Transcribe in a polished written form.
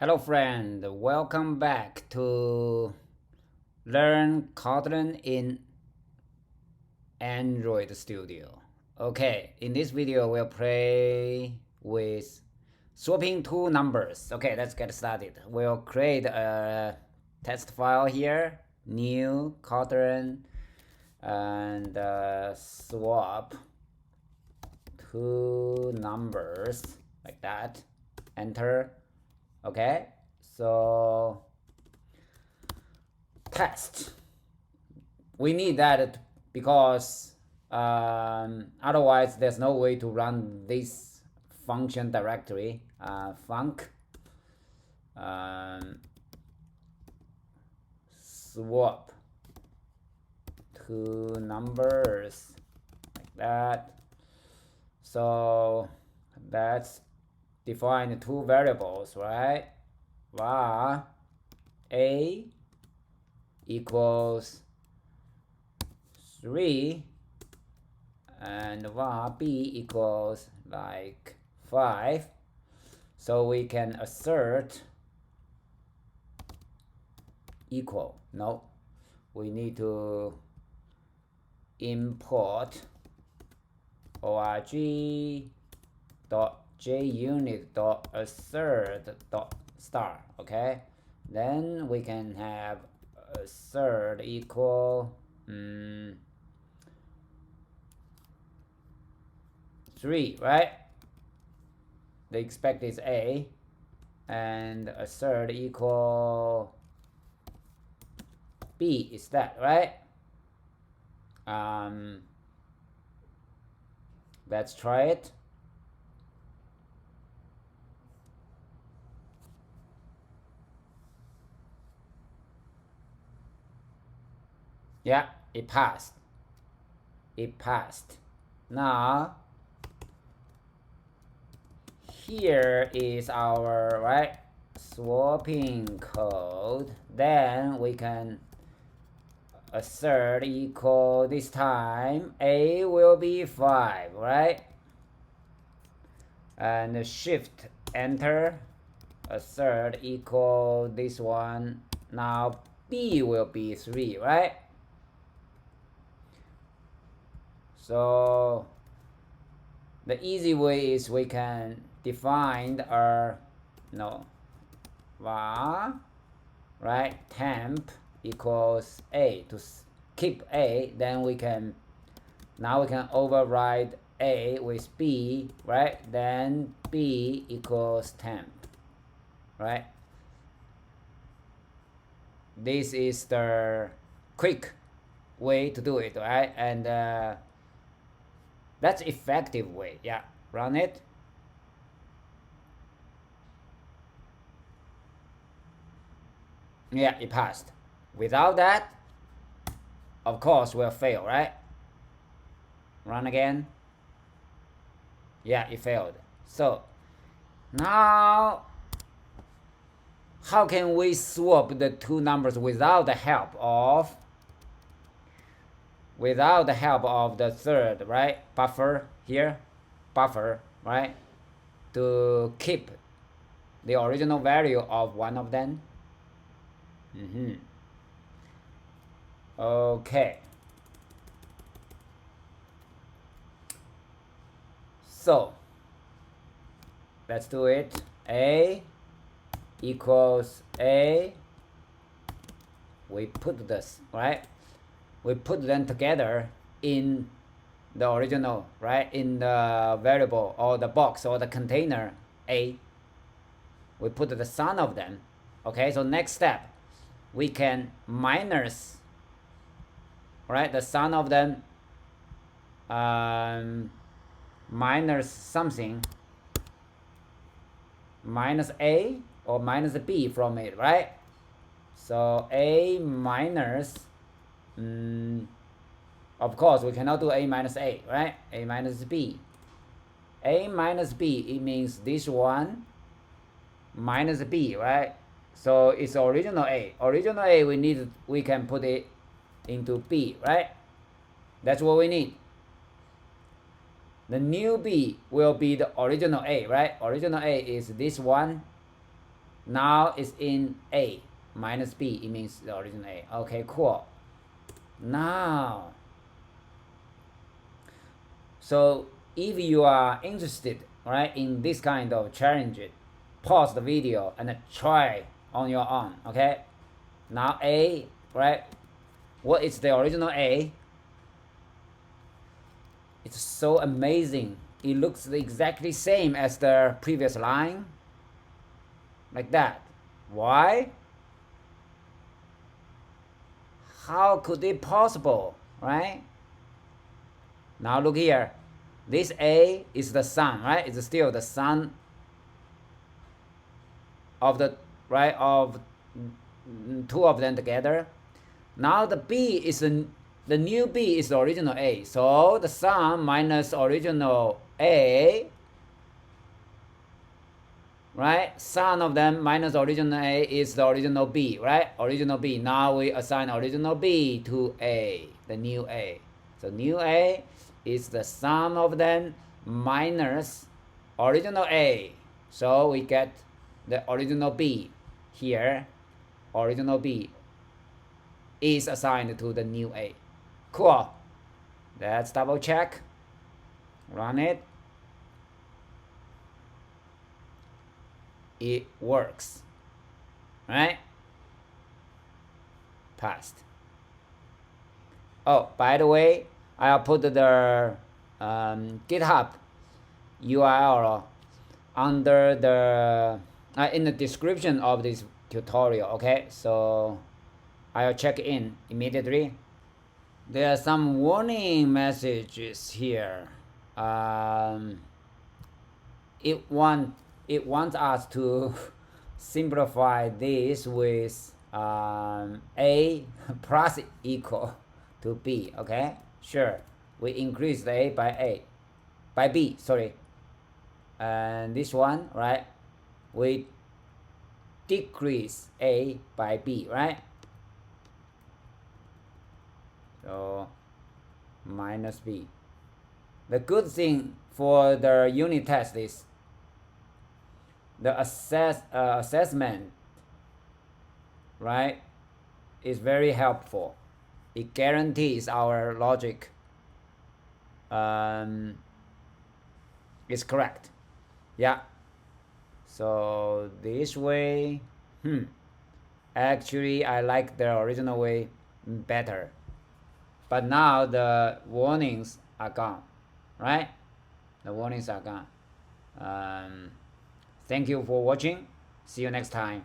Hello friend, welcome back to learn Kotlin in Android Studio. Okay, in this video we'll play with swapping two numbers. Okay, let's get started. We'll create a test file here, new Kotlin, and swap two numbers like that. Enter. Okay, so test. We need that because otherwise there's no way to run this function directory. Func swap two numbers like that. So that's define two variables, right? Var a equals 3 and var b equals like 5. So we can assert equal. No, we need to import org.junit.assert.star. Okay, then we can have assert equal 3, right? The expect is a, and assert equal b is that, right? Let's try it. Yeah, it passed. It passed. Now, here is our right swapping code. Then we can assert equal, this time a will be 5, right? And shift enter, assert equal this one. Now b will be 3, right? So the easy way is we can define our var, right, temp equals a to keep a. Then we can override a with b, right? Then b equals temp, right? This is the quick way to do it, right? And that's effective way. Yeah, run it. Yeah, it passed. Without that, of course, we'll fail, right? Run again. Yeah, it failed. So now, how can we swap the two numbers without the help of the third, right? Buffer here, buffer, right? To keep the original value of one of them. Okay. So let's do it. A equals a. We put this, right? We put them together in the original, right? In the variable or the box or the container a. We put the sum of them. Okay, so next step, we can minus, right, the sum of them, minus something, minus a or minus b from it, right? So a minus, of course we cannot do a minus a, right? A minus b. A minus b, it means this one minus b, right? So it's original a. Original a, we can put it into b, right? That's what we need. The new b will be the original a, right? Original a is this one Now it's in A minus B. It means the original A. Okay, cool. Now, so if you are interested, right, in this kind of challenge, pause the video and try on your own. Okay. Now A, right? What is the original A? It's so amazing. It looks exactly same as the previous line. Like that. Why? How could it possible, right? Now look here. This A is the sum, right? It's still the sum of the, right, of two of them together. Now the B is the new B is the original A. So the sum minus original A, right? Sum of them minus original A is the original B, right? Original B. Now we assign original B to A, the new A. So new A is the sum of them minus original A. So we get the original B here. Original B is assigned to the new A. Cool. Let's double check. Run it. It works. Right? Passed. Oh, by the way, I'll put the GitHub URL under the in the description of this tutorial. Okay, so I'll check in immediately. There are some warning messages here. It wants us to simplify this with A plus equal to B. Okay, sure. We increase the A by B. Sorry, and this one, right? We decrease A by B, right? So minus B. The good thing for the unit test is the assessment, right, is very helpful. It guarantees our logic is correct. Yeah. So this way, actually I like the original way better. But now the warnings are gone, right? The warnings are gone. Thank you for watching. See you next time.